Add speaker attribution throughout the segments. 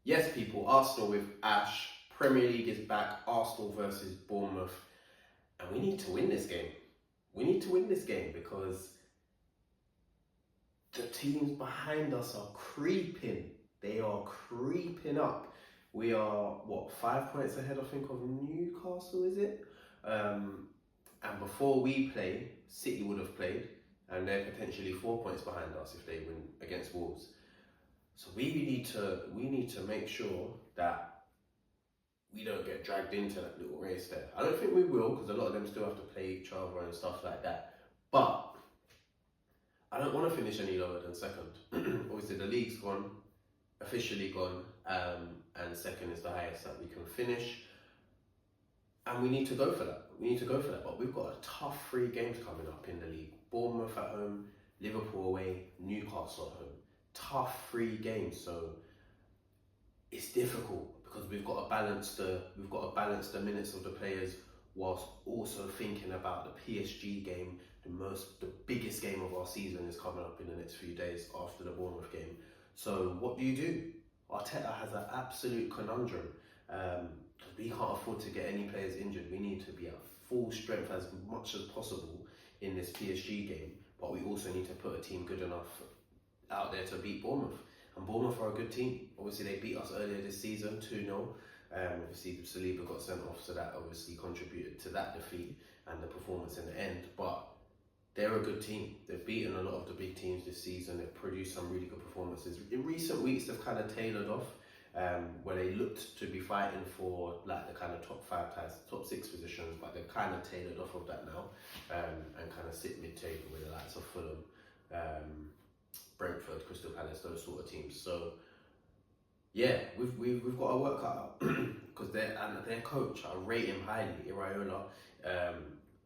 Speaker 1: Yes, people, Arsenal with Ash. Premier League is back. Arsenal versus Bournemouth. And we need to win this game. We need to win this game because the teams behind us are creeping. They are creeping up. We are, 5 points ahead, I think, of Newcastle, is it? And before we play, City would have played. And they're potentially 4 points behind us if they win against Wolves. So we need to make sure that we don't get dragged into that little race there. I don't think we will, because a lot of them still have to play each other and stuff like that. But I don't want to finish any lower than second. Obviously, the league's gone, officially gone, and second is the highest that we can finish. And we need to go for that. But we've got a tough 3 games coming up in the league. Bournemouth at home, Liverpool away, Newcastle at home. Tough 3 games, so it's difficult because we've got to balance the minutes of the players whilst also thinking about the PSG game. The biggest game of our season is coming up in the next few days after the Bournemouth game. So what do? Teta has an absolute conundrum. We can't afford to get any players injured. We need to be at full strength as much as possible in this PSG game, but we also need to put a team good enough out there to beat Bournemouth. And Bournemouth are a good team. Obviously, they beat us earlier this season, 2-0. Obviously, Saliba got sent off, so that obviously contributed to that defeat and the performance in the end. But they're a good team. They've beaten a lot of the big teams this season. They've produced some really good performances. In recent weeks, they've kind of tailored off, where they looked to be fighting for like the kind of top 5 ties, top 6 positions, but they've kind of tailored off of that now, and kind of sit mid-table with the likes of Fulham, Brentford, Crystal Palace, those sort of teams. So yeah, we've got to work out because their coach, I rate him highly, Iraola.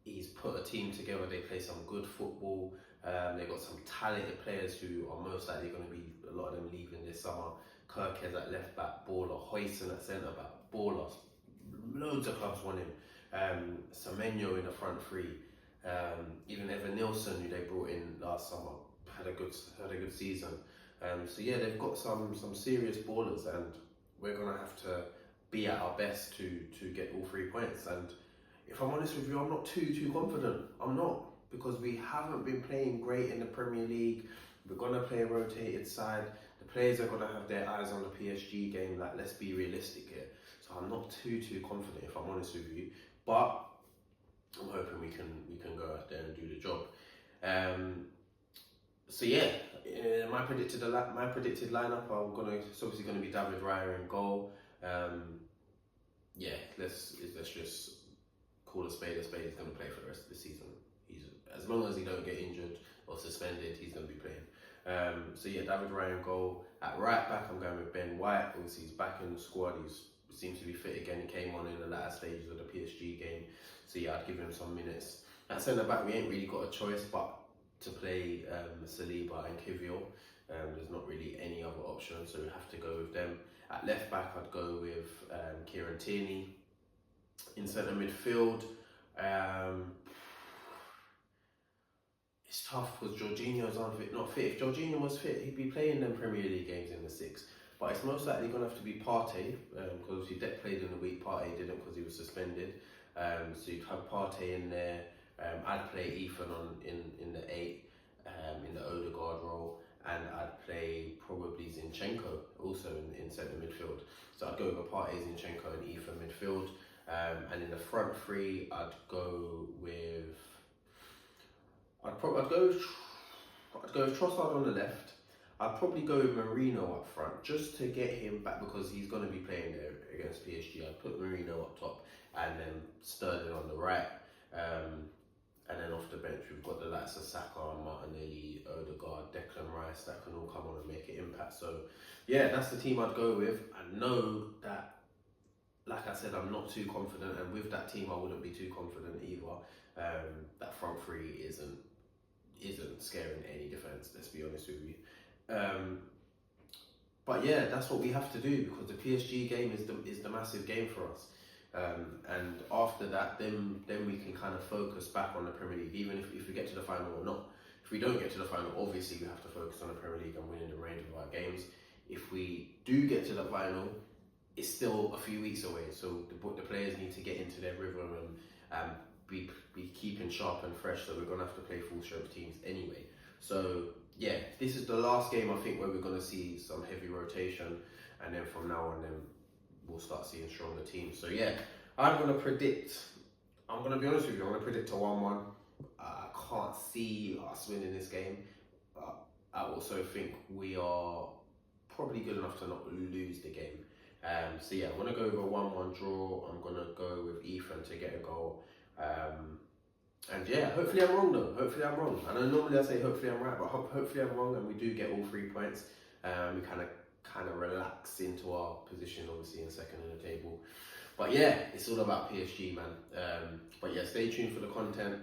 Speaker 1: He's put a team together. They play some good football. They've got some talented players who are most likely going to be, a lot of them, leaving this summer. Kirkes at left back, baller. Hoyson at centre back, baller. Loads of clubs want him. Semenyo in the front 3. Even Evan Nilsson, who they brought in last summer, had a good season. So yeah, they've got some serious ballers, and we're gonna have to be at our best to get all 3 points. And if I'm honest with you, I'm not too confident. I'm not, because we haven't been playing great in the Premier League. We're gonna play a rotated side. The players are gonna have their eyes on the PSG game. Like, let's be realistic here. So I'm not too confident, if I'm honest with you. But I'm hoping we can go out there and do the job. So yeah, my predicted lineup, it's obviously gonna be David Raya in goal. Yeah, let's just call a spade. He's gonna play for the rest of the season. As long as he don't get injured or suspended, he's gonna be playing. So yeah, David Raya in goal. At right back, I'm going with Ben White. Obviously, he's back in the squad. He seems to be fit again. He came on in the latter stages of the PSG game. So yeah, I'd give him some minutes. At centre back, we ain't really got a choice but to play Saliba and Kivior. There's not really any other option, so we have to go with them. At left back, I'd go with Kieran Tierney. In centre midfield, it's tough because Jorginho's not fit. If Jorginho was fit, he'd be playing them Premier League games in the 6. But it's most likely going to have to be Partey, because obviously Deck played in the week, Partey didn't because he was suspended. So you'd have Partey in there. I'd play Ethan in the 8, in the Odegaard role, and I'd play probably Zinchenko also in centre midfield. So I'd go with Partey, Zinchenko, and Ethan midfield. And in the front 3, I'd go with Trossard on the left. I'd probably go with Marino up front just to get him back, because he's going to be playing there against PSG. I'd put Marino up top and then Sterling on the right. And then off the bench, we've got the likes of Saka, Martinelli, Odegaard, Declan Rice that can all come on and make an impact. So yeah, that's the team I'd go with. I know that, like I said, I'm not too confident, and with that team I wouldn't be too confident either. That front 3 isn't scaring any defence, let's be honest with you. But yeah, that's what we have to do, because the PSG game is the massive game for us. And after that, then we can kind of focus back on the Premier League, even if we get to the final or not. If we don't get to the final, obviously we have to focus on the Premier League and winning the range of our games. if we do get to the final, it's still a few weeks away. So the players need to get into their rhythm and be keeping sharp and fresh. So we're gonna have to play full strength teams anyway. So yeah, this is the last game I think where we're gonna see some heavy rotation, and then from now on, then we'll start seeing stronger teams. So yeah, I'm gonna be honest with you, I'm gonna predict a 1-1. I can't see us winning this game. I also think we are probably good enough to not lose the game. So yeah, I'm gonna go with a 1-1 draw. I'm gonna go with Ethan to get a goal. And yeah, hopefully I'm wrong though. Hopefully I'm wrong. I know normally I say hopefully I'm right, but hopefully I'm wrong and we do get all 3 points. We kind of relax into our position, obviously in second in the table. But yeah, it's all about PSG, man. But yeah, stay tuned for the content.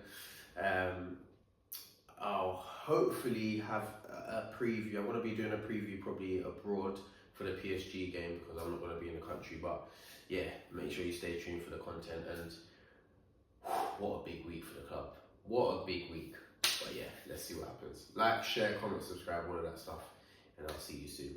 Speaker 1: I'll hopefully have a preview. I'm going to be doing a preview probably abroad for the PSG game because I'm not going to be in the country. But yeah, make sure you stay tuned for the content. And what a big week for the club. What a big week. But yeah, let's see what happens. Like, share, comment, subscribe, all of that stuff. And I'll see you soon.